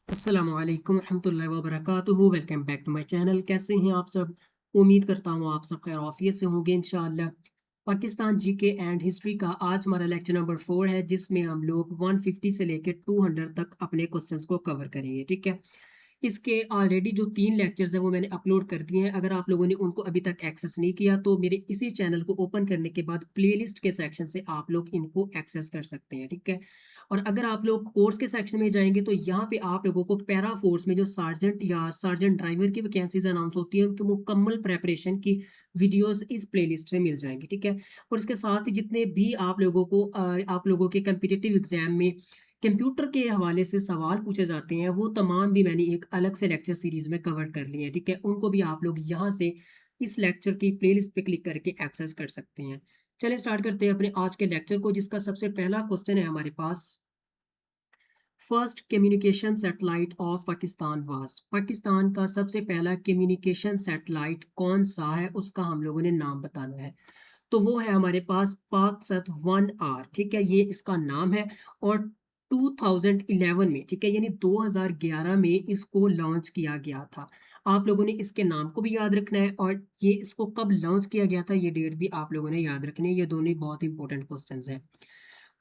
अस्सलाम वालेकुम रहमतुल्लाहि व बरकातुहू। Welcome back to my channel. कैसे हैं आप सब? उम्मीद करता हूँ आप सब खैर आफियत से होंगे इंशाअल्लाह। पाकिस्तान जीके एंड हिस्ट्री का आज हमारा लेक्चर नंबर 4 है, जिसमें हम लोग 150 से लेकर 200 तक अपने क्वेश्चंस को कवर करेंगे। ठीक है, इसके ऑलरेडी जो 3 लेक्चर्स हैं वो मैंने अपलोड कर दिए हैं। अगर आप लोगों ने उनको अभी तक एक्सेस नहीं किया तो मेरे इसी चैनल को ओपन करने के बाद प्लेलिस्ट के सेक्शन से आप लोग इनको एक्सेस कर सकते हैं। ठीक है, और अगर आप लोग कोर्स के सेक्शन में जाएंगे तो यहाँ पे आप लोगों को पैरा फोर्स में जो सार्जेंट या सार्जेंट ड्राइवर की वैकेंसीज अनाउंस होती है उनकी मुकम्मल प्रेपरेशन की वीडियोस इस प्लेलिस्ट से मिल जाएंगी। ठीक है, और इसके साथ ही जितने भी आप लोगों के कम्पिटिटिव एग्जाम में कंप्यूटर के हवाले से सवाल पूछे जाते हैं वो तमाम भी मैंने एक अलग से लेक्चर सीरीज में कवर कर लिए हैं। ठीक है, उनको भी आप लोग यहाँ से इस लेक्चर की प्लेलिस्ट पे क्लिक करके एक्सेस कर सकते हैं। चलिए स्टार्ट करते हैं अपने आज के लेक्चर को, जिसका सबसे पहला क्वेश्चन है हमारे पास। First communication satellite of Pakistan was, Pakistan का सबसे पहला कम्युनिकेशन सैटेलाइट कौन सा है, उसका हम लोगों ने नाम बताना है। तो वो है हमारे पास पाकसत 1R। ठीक है, ये इसका नाम है। और 2011 में, ठीक है, यानी 2011 में इसको लॉन्च किया गया था। आप लोगों ने इसके नाम को भी याद रखना है और ये इसको कब लॉन्च किया गया था ये डेट भी आप लोगों ने याद रखनी है। ये दोनों ही बहुत इंपॉर्टेंट क्वेश्चंस हैं।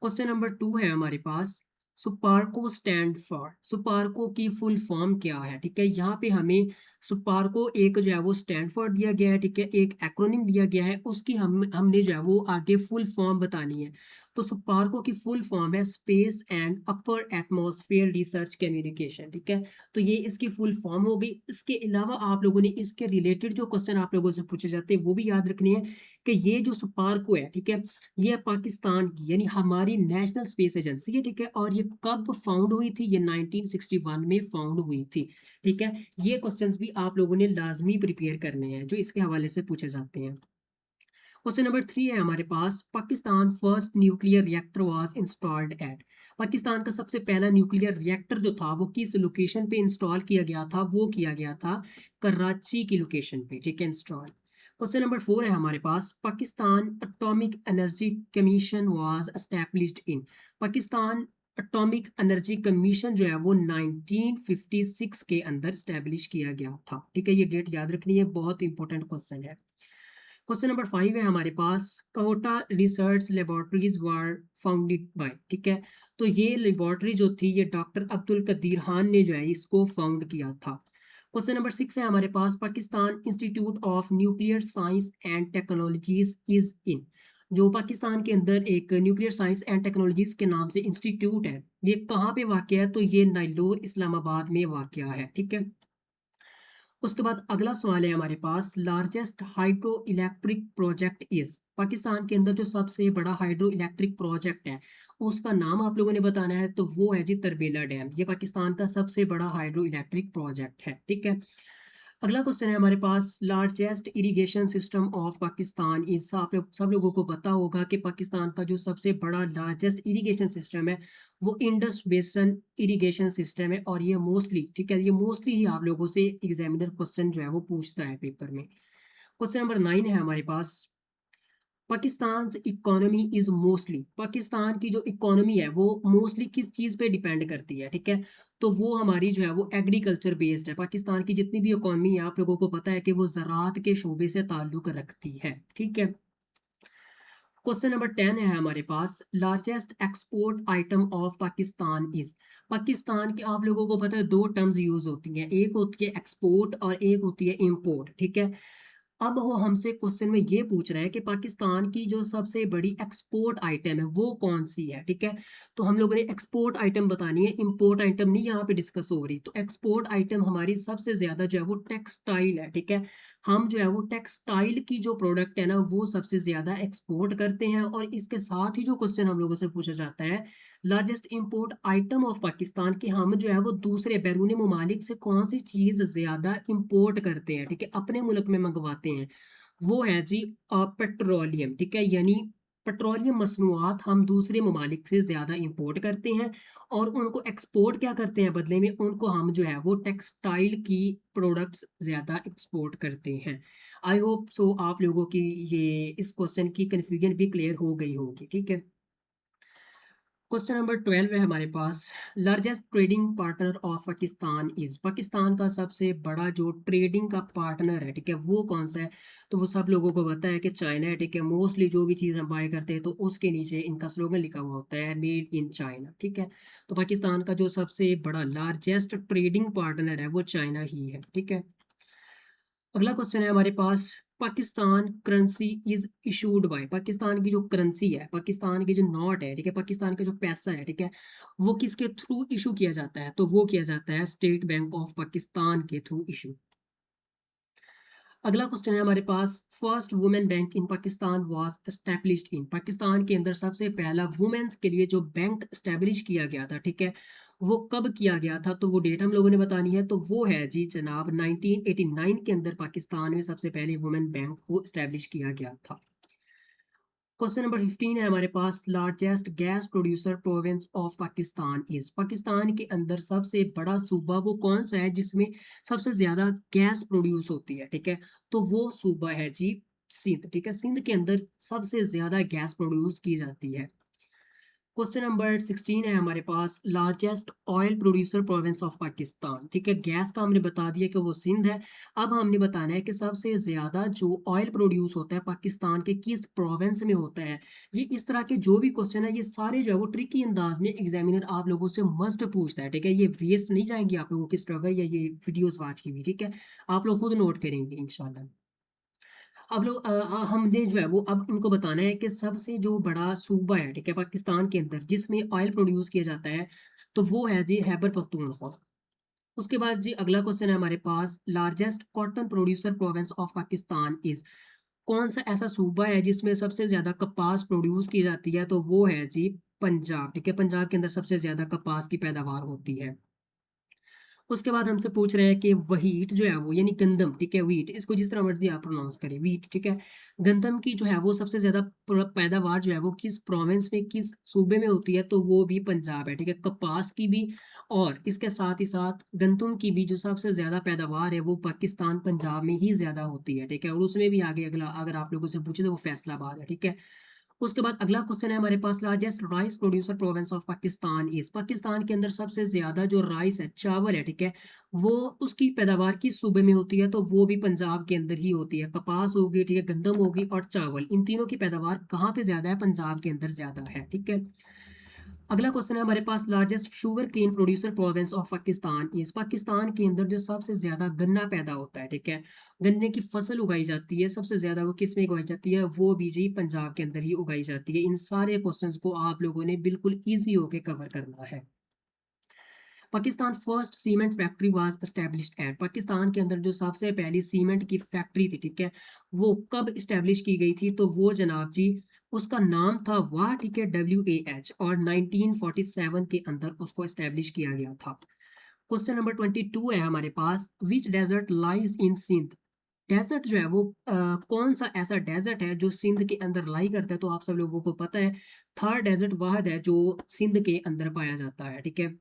क्वेश्चन नंबर 2 है हमारे पास। सुपार्को स्टैंड फॉर, सुपार्को की फुल फॉर्म क्या है? ठीक है, यहाँ पे हमें सुपार्को एक जो है वो स्टैंड फॉर दिया गया है। ठीक है, एक एक्रोनिम दिया गया है, उसकी हमने जो है वो आगे फुल फॉर्म बतानी है। तो सुपार्को की फुल फॉर्म है space and upper atmosphere research communication. ठीक है, तो ये इसकी फुल फॉर्म हो गई। इसके अलावा आप लोगों ने इसके रिलेटेड जो क्वेश्चन आप लोगों से पूछे जाते हैं वो भी याद रखने हैं कि ये जो सुपार्को है, ठीक है, ये पाकिस्तान की यानी हमारी नेशनल स्पेस एजेंसी है। ठीक है, और ये कब फाउंड हुई थी? ये 1961 में फाउंड हुई थी। ठीक है, ये क्वेश्चंस भी आप लोगों ने लाजमी प्रिपेयर करने हैं जो इसके हवाले से पूछे जाते हैं। क्वेश्चन नंबर 3 है हमारे पास। Pakistan first nuclear reactor was installed at, Pakistan का सबसे पहला न्यूक्लियर रिएक्टर जो था वो किस लोकेशन पे इंस्टॉल किया गया था? वो किया गया था कराची की लोकेशन पे। ठीक है, इंस्टॉल। क्वेश्चन नंबर 4 है हमारे पास। Pakistan atomic energy commission was established in, Pakistan atomic energy commission जो है वो 1956 के अंदर स्टैब्लिश किया गया था। ठीक है, ये डेट याद रखनी है, बहुत इंपॉर्टेंट क्वेश्चन है। क्वेश्चन नंबर 5 है हमारे पास। Kahuta research laboratories were founded by, ठीक है, तो ये लेबोरेटरी जो थी ये डॉक्टर अब्दुल कदीर खान ने जो है इसको फाउंड किया था। क्वेश्चन नंबर 6 है हमारे पास। Pakistan institute of nuclear science and technologies is in, जो पाकिस्तान के अंदर एक न्यूक्लियर साइंस एंड टेक्नोलॉजीज के नाम से इंस्टीट्यूट है, ये कहाँ पे वाक़ है? तो ये नाइलोर इस्लामाबाद में वाक़ है। ठीक है, उसके बाद अगला सवाल है हमारे पास। Largest hydroelectric project is, Pakistan के अंदर जो सबसे बड़ा हाइड्रो इलेक्ट्रिक प्रोजेक्ट है उसका नाम आप लोगों ने बताना है। तो वो है जी तरबेला डैम, ये पाकिस्तान का सबसे बड़ा हाइड्रो इलेक्ट्रिक प्रोजेक्ट है। ठीक है, अगला क्वेश्चन है हमारे पास। Largest irrigation system of Pakistan is, आप लोग सब लोगों को पता होगा कि पाकिस्तान का जो सबसे बड़ा लार्जेस्ट इरिगेशन सिस्टम है वो इंडस बेसन इरिगेशन सिस्टम है। और ये मोस्टली, ठीक है, ये मोस्टली ही आप लोगों से एग्जामिनर क्वेश्चन जो है वो पूछता है पेपर में। क्वेश्चन नंबर 9 है हमारे पास। Pakistan economy is mostly, Pakistan की जो इकोनॉमी है वो मोस्टली किस चीज़ पे डिपेंड करती है? ठीक है, तो वो हमारी जो है वो एग्रीकल्चर बेस्ड है। पाकिस्तान की जितनी भी इकोनॉमी है आप लोगों को पता है कि वो ज़राअत के शोबे से ताल्लुक रखती है। ठीक है, क्वेश्चन नंबर 10 है हमारे पास। Largest export item of Pakistan is, Pakistan के आप लोगों को पता है दो टर्म्स यूज होती हैं, एक होती है एक्सपोर्ट और एक होती है इंपोर्ट। ठीक है, अब वो हमसे क्वेश्चन में ये पूछ रहा है कि पाकिस्तान की जो सबसे बड़ी एक्सपोर्ट आइटम है वो कौन सी है। ठीक है, तो हम लोगों ने एक्सपोर्ट आइटम बतानी है, इंपोर्ट आइटम नहीं यहाँ पे डिस्कस हो रही। तो एक्सपोर्ट आइटम हमारी सबसे ज्यादा जो है वो टेक्सटाइल है। ठीक है, हम जो है वो टेक्सटाइल की जो प्रोडक्ट है ना वो सबसे ज्यादा एक्सपोर्ट करते हैं। और इसके साथ ही जो क्वेश्चन हम लोगों से पूछा जाता है, largest import item of Pakistan की, हम जो है वो दूसरे बैरूनी ममालिक से कौन सी चीज ज्यादा इंपोर्ट करते हैं, ठीक है, अपने मुल्क में मंगवाते हैं, वो है जी पेट्रोलियम। ठीक है, यानी पेट्रोलियम मसनूआत हम दूसरे ममालिक से ज़्यादा इंपोर्ट करते हैं और उनको एक्सपोर्ट क्या करते हैं बदले में? उनको हम जो है वो टेक्सटाइल की प्रोडक्ट्स ज़्यादा एक्सपोर्ट करते हैं। आई होप सो आप लोगों की ये इस क्वेश्चन की कन्फ्यूजन भी क्लियर हो गई होगी। ठीक है, क्वेश्चन नंबर 12 है हमारे पास। Largest trading partner of Pakistan is, Pakistan का सबसे बड़ा जो ट्रेडिंग का पार्टनर है, ठीक है, वो कौन सा है? तो वो सब लोगों को पता है कि चाइना है, ठीक है। मोस्टली जो भी चीज़ हम बाय करते हैं तो उसके नीचे इनका स्लोगन लिखा हुआ होता है, मेड इन चाइना, ठीक है। तो पाकिस्तान का जो सबसे बड़ा लार्जेस्ट ट्रेडिंग पार्टनर है वो चाइना ही है, ठीक है। अगला क्वेश्चन है हमारे पास। Pakistan currency is issued by, Pakistan की जो करेंसी है, पाकिस्तान की जो नोट है, ठीक है, पाकिस्तान का जो पैसा है, ठीक है, वो किसके थ्रू इशू किया जाता है? तो वो किया जाता है स्टेट बैंक ऑफ पाकिस्तान के थ्रू इशू। अगला क्वेश्चन है हमारे पास। First women bank in Pakistan was established in, Pakistan के अंदर सबसे पहला वुमेन्स के लिए जो बैंक एस्टैब्लिश किया गया था, ठीक है, वो कब किया गया था? तो वो डेट हम लोगों ने बतानी है। तो वो है जी जनाब 1989 के अंदर पाकिस्तान में सबसे पहले वुमेन बैंक को एस्टैब्लिश किया गया था। क्वेश्चन नंबर 15 है हमारे पास। Largest gas producer province of Pakistan is, Pakistan के अंदर सबसे बड़ा सूबा वो कौन सा है जिसमें सबसे ज्यादा गैस प्रोड्यूस होती है, ठीक है? तो वो सूबा है जी सिंध, ठीक है। सिंध के अंदर सबसे ज्यादा गैस प्रोड्यूस की जाती है। क्वेश्चन नंबर 16 है हमारे पास। Largest oil producer province of Pakistan, ठीक है, गैस का हमने बता दिया कि वो सिंध है। अब हमने बताना है कि सबसे ज्यादा जो ऑयल प्रोड्यूस होता है पाकिस्तान के किस प्रोविंस में होता है। ये इस तरह के जो भी क्वेश्चन है ये सारे जो है वो ट्रिकी अंदाज में एग्जामिनर आप लोगों से मस्ट पूछता है, ठीक है। ये वेस्ट नहीं जाएंगी आप लोगों की स्ट्रगल या ये वीडियोस वाच की भी, ठीक है। आप लोग खुद नोट करेंगे इंशाल्लाह। अब लोग हमने जो है वो अब इनको बताना है कि सबसे जो बड़ा सूबा है, ठीक है, पाकिस्तान के अंदर जिसमें ऑयल प्रोड्यूस किया जाता है, तो वो है जी खैबर पख्तूनख्वा। उसके बाद जी अगला क्वेश्चन है हमारे पास। Largest cotton producer province of Pakistan is, कौन सा ऐसा सूबा है जिसमें सबसे ज्यादा कपास प्रोड्यूस की जाती है? तो वो है जी पंजाब, ठीक है। पंजाब के अंदर सबसे ज्यादा कपास की पैदावार होती है। उसके बाद हमसे पूछ रहे हैं कि व्हीट जो है वो यानी गंदम, ठीक है, व्हीट, इसको जिस तरह मर्जी आप प्रोनाउंस करें, व्हीट, ठीक है। गंदम की जो है वो सबसे ज्यादा पैदावार जो है वो किस प्रोविंस में, किस सूबे में होती है? तो वो भी पंजाब है, ठीक है। कपास की भी और इसके साथ ही साथ गंदम की भी जो सबसे ज्यादा पैदावार है वो पाकिस्तान पंजाब में ही ज्यादा होती है, ठीक है। और उसमें भी आगे अगला अगर आप लोगों से पूछे तो वो फैसलाबाद है, ठीक है। उसके बाद अगला क्वेश्चन है हमारे पास। Largest rice producer province of Pakistan is, Pakistan के अंदर सबसे ज्यादा जो राइस है, चावल है, ठीक है, वो उसकी पैदावार किस सूबे में होती है? तो वो भी पंजाब के अंदर ही होती है। कपास होगी, ठीक है, गंदम होगी और चावल, इन तीनों की पैदावार कहाँ पे ज्यादा है? पंजाब के अंदर ज्यादा है, ठीक है। अगला क्वेश्चन है हमारे पास। Largest sugarcane producer province of Pakistan is, Pakistan के अंदर जो सबसे ज्यादा गन्ना पैदा होता है, ठीक है, गन्ने की फसल उगाई जाती है, सबसे ज्यादा वो किस में उगाई जाती है? वो भी जी पंजाब के अंदर ही उगाई जाती है। इन सारे क्वेश्चंस को आप लोगों ने बिल्कुल इजी होके कवर करना है। Pakistan first cement factory was established at, Pakistan के अंदर जो सबसे पहली सीमेंट की फैक्ट्री थी, ठीक है, वो कब इस्टेब्लिश की गई थी? तो वो जनाब जी उसका नाम था वाह, ठीक है, WAH, और 1947 के अंदर उसको इस्टेब्लिश किया गया था। क्वेश्चन नंबर 22 है हमारे पास। Which desert lies in Sindh, desert जो है वो कौन सा ऐसा डेजर्ट है जो सिंध के अंदर लाई करता है? तो आप सब लोगों को पता है थार डेजर्ट वाहद है जो सिंध के अंदर पाया जाता है, ठीक है।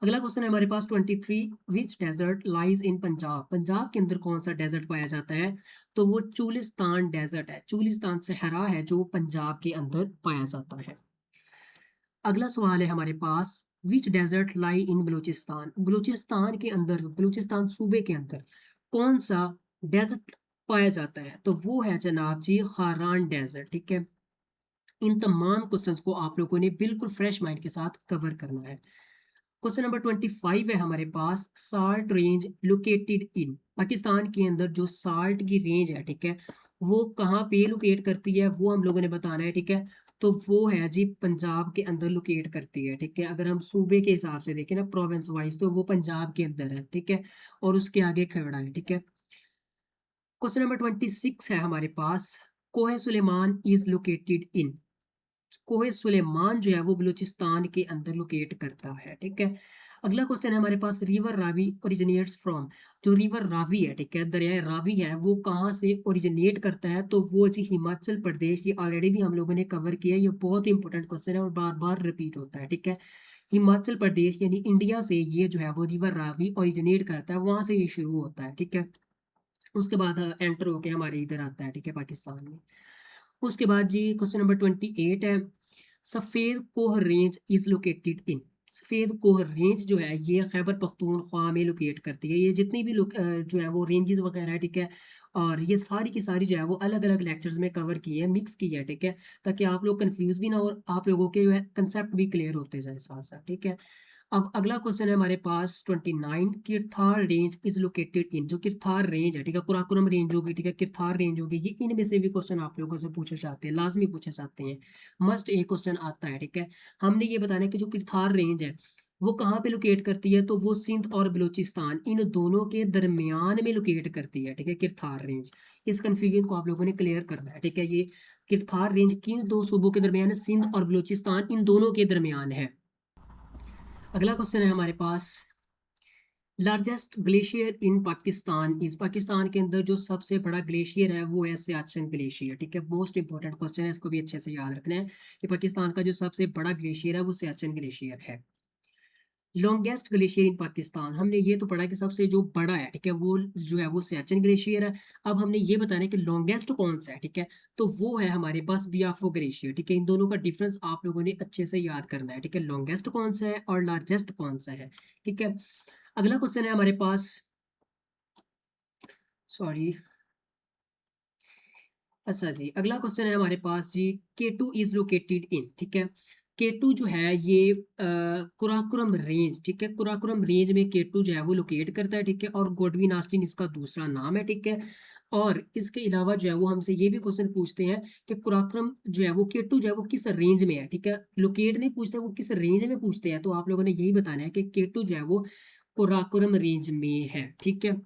अगला क्वेश्चन है हमारे पास 23। Which desert lies in Punjab, Punjab के अंदर कौन सा डेजर्ट पाया जाता है? तो वो चुलिस्तान डेजर्ट है, चुलिस्तान सहरा है जो पंजाब के अंदर पाया जाता है। अगला सवाल है हमारे पास। विच डेजर्ट लाई इन बलूचिस्तान, बलूचिस्तान के अंदर, बलूचिस्तान सूबे के अंदर कौन सा डेजर्ट पाया जाता है? तो वो है जनाब जी खारान डेजर्ट, ठीक है। इन तमाम क्वेश्चंस को आप लोगों ने बिल्कुल फ्रेश माइंड के साथ कवर करना है। क्वेश्चन नंबर 25 है हमारे पास। Salt range located in, Pakistan के अंदर जो साल्ट की रेंज है, ठीक है, वो कहाँ पे लोकेट करती है? वो हम लोगों ने बताना है, ठीक है। तो वो है जी पंजाब के अंदर लोकेट करती है, ठीक है। अगर हम सूबे के हिसाब से देखें ना, प्रोविंस वाइज, तो वो पंजाब के अंदर है, ठीक है, और उसके आगे खगड़ा है, ठीक है। क्वेश्चन नंबर 26 है हमारे पास। कोहे सुलेमान इज लोकेटेड इन, कोहे सुलेमान जो है वो बलूचिस्तान के अंदर लोकेट करता है, ठीक है। अगला क्वेश्चन है हमारे पास। रिवर रावी ओरिजिनेट्स फ्रॉम, जो रिवर रावी है, ठीक है, दरिया रावी है, वो कहाँ से ओरिजिनेट करता है? तो वो जी हिमाचल प्रदेश। ये ऑलरेडी भी हम लोगों ने कवर किया है, ये बहुत ही इंपॉर्टेंट क्वेश्चन है और बार बार रिपीट होता है, ठीक है। हिमाचल प्रदेश यानी इंडिया से ये जो है वो रिवर रावी ओरिजिनेट करता है, वहां से ये शुरू होता है, ठीक है। उसके बाद एंटर होके हमारे इधर आता है, ठीक है, पाकिस्तान में। उसके बाद जी क्वेश्चन नंबर 28 है। सफ़ेद कोह रेंज इज़ लोकेटेड इन। सफ़ेद कोह रेंज जो है ये खैबर पख्तूनख्वा में लोकेट करती है। ये जितनी भी जो है वो रेंजेस वगैरह है, ठीक है, और ये सारी की सारी जो है वो अलग अलग लेक्चर्स में कवर की है, मिक्स की है, ठीक है, ताकि आप लोग कंफ्यूज भी ना हो और आप लोगों के जो है कंसेप्ट भी क्लियर होते जाए साथ साथ, ठीक है। अब अगला क्वेश्चन है हमारे पास 29, किरथार रेंज इज लोकेटेड इन। जो किरथार रेंज है, ठीक है, कुराकुरम रेंज होगी, ठीक है, किरथार रेंज होगी, ये इनमें से भी क्वेश्चन आप लोगों से पूछे जाते हैं, लाजमी पूछे जाते हैं, मस्ट एक क्वेश्चन आता है, ठीक है। हमने ये बताना है कि जो किरथार रेंज है वो कहाँ पे लोकेट करती है, तो वो सिंध और बलूचिस्तान इन दोनों के दरमियान में लोकेट करती है, ठीक है, किरथार रेंज। इस कंफ्यूजन को आप लोगों ने क्लियर करना है, ठीक है। ये किरथार रेंज किन दो सूबों के दरमियान है, सिंध और बलूचिस्तान इन दोनों के दरमियान है। अगला क्वेश्चन है हमारे पास, largest glacier in Pakistan is. Pakistan के अंदर जो सबसे बड़ा ग्लेशियर है वो है सियाचिन ग्लेशियर, ठीक है। मोस्ट इंपॉर्टेंट क्वेश्चन है, इसको भी अच्छे से याद रखना है कि पाकिस्तान का जो सबसे बड़ा ग्लेशियर है वो सियाचिन ग्लेशियर है। लॉन्गेस्ट ग्लेशियर इन पाकिस्तान, हमने ये तो पढ़ा कि सबसे जो बड़ा है, ठीक है, वो जो है वो सियाचिन ग्लेशियर है। अब हमने ये बताना है कि लॉन्गेस्ट कौन सा है, ठीक है, तो वो है हमारे पास बियाफो ग्लेशियर, ठीक है। इन दोनों का डिफरेंस आप लोगों ने अच्छे से याद करना है, ठीक है, लॉन्गेस्ट कौन सा है और लार्जेस्ट कौन सा है, ठीक है। अगला क्वेश्चन है हमारे पास, सॉरी, अच्छा जी, अगला क्वेश्चन है हमारे पास जी, K2 इज लोकेटेड इन, ठीक है। K2 जो है ये कुराकुरम रेंज, ठीक है, कुराकुरम रेंज में K2 जो है वो लोकेट करता है, ठीक है, और गोडविन आस्टीन इसका दूसरा नाम है, ठीक है। और इसके अलावा जो है वो हमसे ये भी क्वेश्चन पूछते हैं कि कुराकुरम जो है वो K2 जो है वो किस रेंज में है, ठीक है, लोकेट नहीं पूछते, वो किस रेंज में पूछते हैं, तो आप लोगों ने यही बताना है कि K2 जो है वो कुराकुरम रेंज में है, ठीक है।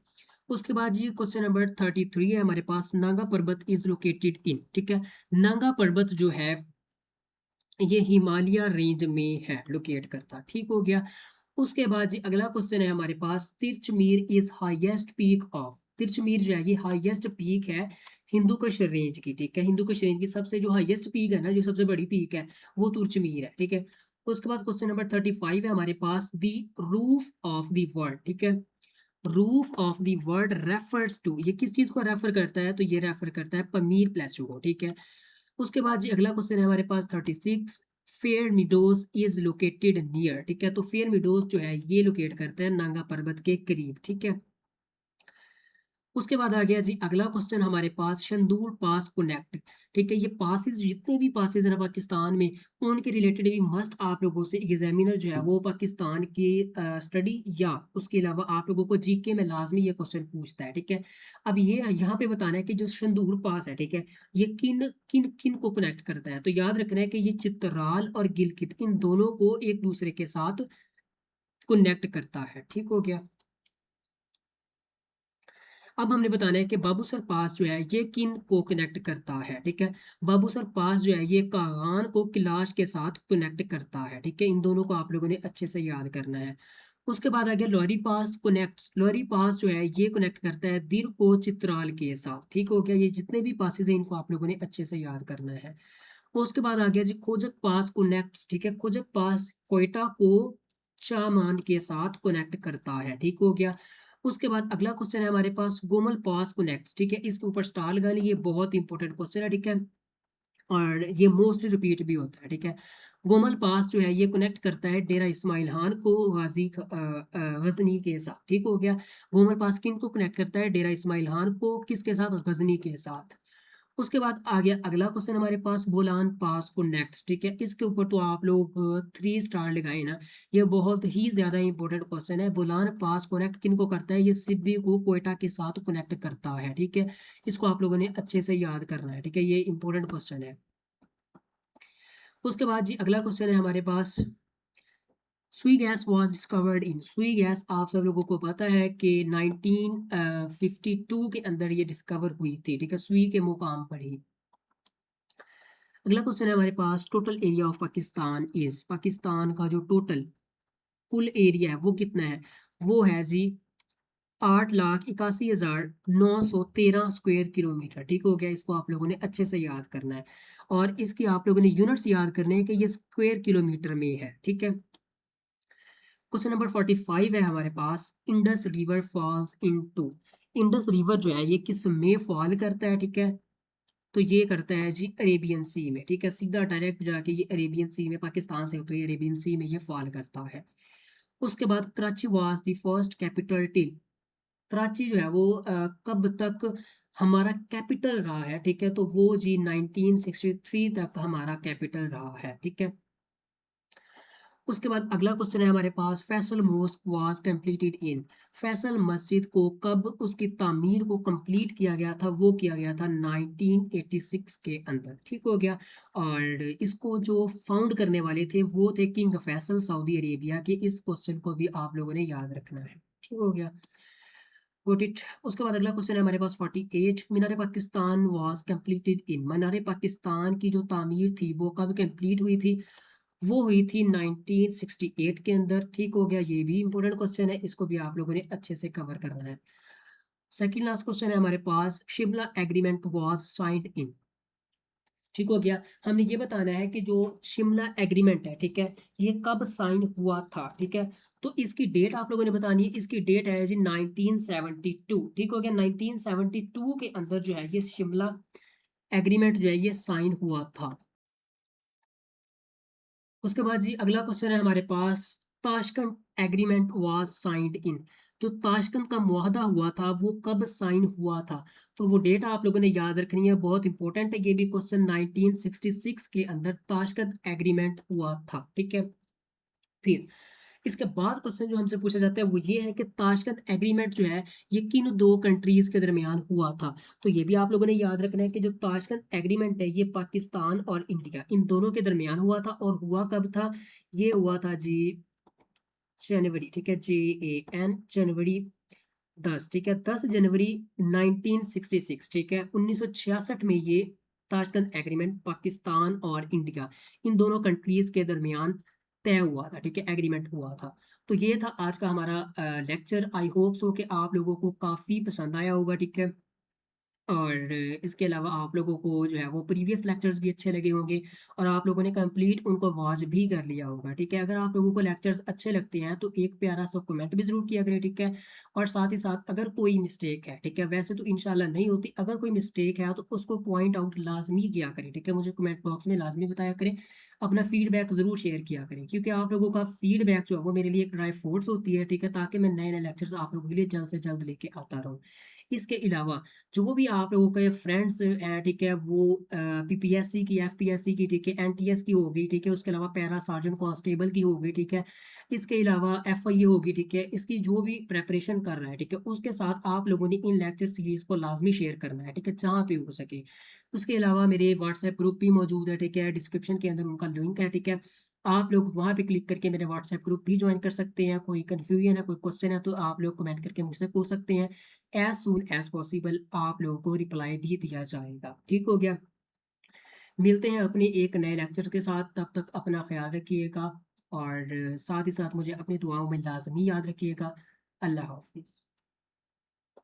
उसके बाद ये क्वेश्चन नंबर 33 है हमारे पास, नागा पर्वत इज लोकेटेड इन, ठीक है। नागा पर्वत जो है ये हिमालय रेंज में है लोकेट करता, ठीक हो गया। उसके बाद जी अगला क्वेश्चन है हमारे पास, तिरचमीर इज हाईएस्ट पीक ऑफ। तिरचमीर जो है ये हाईएस्ट पीक है हिंदू कुश रेंज की, ठीक है, हिंदू कुश रेंज की सबसे जो हाईएस्ट पीक है ना, जो सबसे बड़ी पीक है वो तिरचमीर है, ठीक है। उसके बाद क्वेश्चन नंबर 35 है हमारे पास, the roof of the world, ठीक है, roof of the world refers to, ये किस चीज को रेफर करता है, तो ये रेफर करता है पमीर प्लेटू को, ठीक है। उसके बाद जी अगला क्वेश्चन है हमारे पास 36, fair meadows is located near, ठीक है, तो फेयर मिडोज जो है ये लोकेट करता है नांगा पर्वत के करीब, ठीक है। उसके बाद आ गया जी अगला क्वेश्चन हमारे पास, शंदूर पास कनेक्ट, ठीक है, ये पासिस जितने भी पासिस हैं पाकिस्तान में उनके रिलेटेड भी मस्ट आप लोगों से एग्जामिनर जो है वो पाकिस्तान की स्टडी या उसके अलावा आप लोगों को जीके में लाजमी ये क्वेश्चन पूछता है, ठीक है। अब ये यहाँ पे बताना है कि जो शंदूर पास है, ठीक है, ये किन किन किन को कनेक्ट करता है, तो याद रखना है कि ये चित्राल और गिलगित इन दोनों को एक दूसरे के साथ कनेक्ट करता है, ठीक हो गया। अब हमने बताना है कि बाबूसर पास जो है ये किन को कनेक्ट करता है, ठीक है। बाबूसर पास जो है ये कागान को कैलाश के साथ कनेक्ट करता है, ठीक है, इन दोनों को आप लोगों ने अच्छे से याद करना है। उसके बाद आ गया लोरी पास कनेक्ट्स, लोरी पास जो है ये कनेक्ट करता है दिर को चित्राल के साथ, ठीक हो गया। ये जितने भी पासेस हैं इनको आप लोगों ने अच्छे से याद करना है। उसके बाद आ गया जी खोजक पास कनेक्ट्स, ठीक है, खोजक पास कोयटा को चामान के साथ कनेक्ट करता है, ठीक हो गया। उसके बाद अगला क्वेश्चन है हमारे पास, गोमल पास कनेक्ट्स, ठीक है, इसके ऊपर स्टार लगा ली, ये बहुत इंपॉर्टेंट क्वेश्चन है, ठीक है, और ये मोस्टली रिपीट भी होता है, ठीक है। गोमल पास जो है ये कनेक्ट करता है डेरा इस्माइल खान को गजनी के साथ, ठीक हो गया। गोमल पास किन को कनेक्ट करता है, डेरा इस्माइल खान को किसके साथ, गजनी के साथ। उसके बाद आ गया अगला क्वेश्चन हमारे पास, बोलान पास को नेक्स्ट, ठीक है, इसके ऊपर तो आप लोग 3 स्टार लगाए ना, ये बहुत ही ज्यादा इंपॉर्टेंट क्वेश्चन है। बोलान पास कनेक्ट किन को करता है, ये सिब्बी को कोयटा के साथ कनेक्ट करता है, ठीक है, इसको आप लोगों ने अच्छे से याद करना है, ठीक है, ये इंपॉर्टेंट क्वेश्चन है। उसके बाद जी अगला क्वेश्चन है हमारे पास, सुई गैस वॉज डिस्कवर्ड इन। सुई गैस आप सब लोगों को पता है कि 1952 के अंदर ये डिस्कवर हुई थी, ठीक है, सुई के मुकाम पर ही। अगला क्वेश्चन है हमारे पास, total area of Pakistan is. Pakistan का जो टोटल कुल एरिया है वो कितना है, वो है जी 8,81,913 स्क्वायर किलोमीटर, ठीक हो गया। इसको आप लोगों ने अच्छे से याद करना है और इसकी आप लोगों ने यूनिट्स याद करने हैं कि ये स्क्वायर किलोमीटर में है, ठीक है। क्वेश्चन नंबर 45 है हमारे पास, Indus river falls into. Indus river जो है ये किस में फॉल करता है, ठीक है, तो ये करता है जी अरेबियन सी में, ठीक है, सीधा डायरेक्ट जाके ये अरेबियन सी में, पाकिस्तान से होते हुए अरेबियन सी में ये फॉल करता है। उसके बाद Karachi was the first capital till, Karachi जो है वो कब तक हमारा कैपिटल रहा है, ठीक है, तो वो जी 1963 तक हमारा कैपिटल रहा है, ठीक है। उसके बाद अगला क्वेश्चन है हमारे पास, Faisal mosque was completed in, Faisal मस्जिद को कब उसकी तामीर को कंप्लीट किया गया था, वो किया गया था 1986 के अंदर, ठीक हो गया। और इसको जो फाउंड करने वाले थे वो थे किंग फैसल सऊदी अरेबिया के। इस क्वेश्चन को भी आप लोगों ने याद रखना है, ठीक हो गया, गॉट इट। उसके बाद अगला क्वेश्चन है हमारे पास 48, मीनार पाकिस्तान वाज कंप्लीटेड इन, मीनार पाकिस्तान की जो तामीर थी वो कब कंप्लीट हुई थी, वो हुई थी 1968 के अंदर, ठीक हो गया। ये भी इंपॉर्टेंट क्वेश्चन है, इसको भी आप लोगों ने अच्छे से कवर करना है। सेकंड लास्ट क्वेश्चन है हमारे पास, Shimla agreement was signed in, ठीक हो गया। हमने ये बताना है कि जो शिमला एग्रीमेंट है, ठीक है, ये कब साइन हुआ था, ठीक है। तो इसकी डेट आप लोगों ने बतानी है, इसकी डेट है जी 1972, ठीक हो गया। 1972 के अंदर जो है ये शिमला एग्रीमेंट जो है ये साइन हुआ था। उसके बाद जी अगला क्वेश्चन है हमारे पास, Tashkent agreement was signed in, जो ताशकंद का मुआहदा हुआ था वो कब साइन हुआ था, तो वो डेट आप लोगों ने याद रखनी है, बहुत इंपॉर्टेंट है ये भी क्वेश्चन। 1966 के अंदर ताशकंद एग्रीमेंट हुआ था, ठीक है। फिर इसके बाद क्वेश्चन जो हमसे पूछा जाता है वो ये है कि ताशकंद एग्रीमेंट जो है ये किन दो कंट्रीज के दरमियान हुआ था, तो ये भी आप लोगों ने याद रखना है कि जो ताशकंद एग्रीमेंट है ये पाकिस्तान और इंडिया इन दोनों के दरमियान हुआ था। और हुआ कब था, ये हुआ था जी जनवरी, ठीक है, JAN जनवरी 10, ठीक है, 10 जनवरी 1966, ठीक है, 1966 में ये ताशकंद एग्रीमेंट पाकिस्तान और इंडिया इन दोनों कंट्रीज के दरमियान तय हुआ था, ठीक है, एग्रीमेंट हुआ था। तो ये था आज का हमारा लेक्चर। आई होप सो कि आप लोगों को काफ़ी पसंद आया होगा, ठीक है। और इसके अलावा आप लोगों को जो है वो प्रीवियस लेक्चर्स भी अच्छे लगे होंगे और आप लोगों ने कंप्लीट उनको वॉच भी कर लिया होगा, ठीक है। अगर आप लोगों को लेक्चर्स अच्छे लगते हैं तो एक प्यारा सा कमेंट भी ज़रूर किया करें, ठीक है। और साथ ही साथ अगर कोई मिस्टेक है, ठीक है, वैसे तो इंशाल्लाह नहीं होती, अगर कोई मिस्टेक है तो उसको पॉइंट आउट लाजमी किया करें, ठीक है, मुझे कमेंट बॉक्स में लाजमी बताया करें, अपना फीडबैक ज़रूर शेयर किया करें, क्योंकि आप लोगों का फीडबैक जो है वो मेरे लिए एक ड्राइव फोर्स होती है, ठीक है, ताकि मैं नए नए लेक्चर्स आप लोगों के लिए जल्द से जल्द लेके आता रहूँ। इसके अलावा जो भी आप लोगों के फ्रेंड्स हैं, ठीक है, वो PPSC की, FPSC की, ठीक है, NTS की हो गई, ठीक है, उसके अलावा पैरा सार्जेंट कांस्टेबल की हो गई, ठीक है, इसके अलावा FIA होगी, ठीक है, इसकी जो भी प्रेपरेशन कर रहा है, ठीक है, उसके साथ आप लोगों ने इन लेक्चर सीरीज को लाजमी शेयर करना है, ठीक है, जहाँ पे हो सके। उसके अलावा मेरे व्हाट्सएप ग्रुप भी मौजूद है, ठीक है, डिस्क्रिप्शन के अंदर उनका लिंक है, ठीक है, आप लोग वहाँ पे क्लिक करके मेरे व्हाट्सएप ग्रुप भी ज्वाइन कर सकते हैं। कोई कन्फ्यूजन है, कोई क्वेश्चन है, तो आप लोग कमेंट करके मुझसे पूछ सकते हैं। एज सून एज पॉसिबल आप लोगों को रिप्लाई भी दिया जाएगा, ठीक हो गया। मिलते हैं अपने एक नए लेक्चर के साथ, तब तक अपना ख्याल रखिएगा और साथ ही साथ मुझे अपनी दुआओं में लाजमी याद रखिएगा। अल्लाह हाफिज़।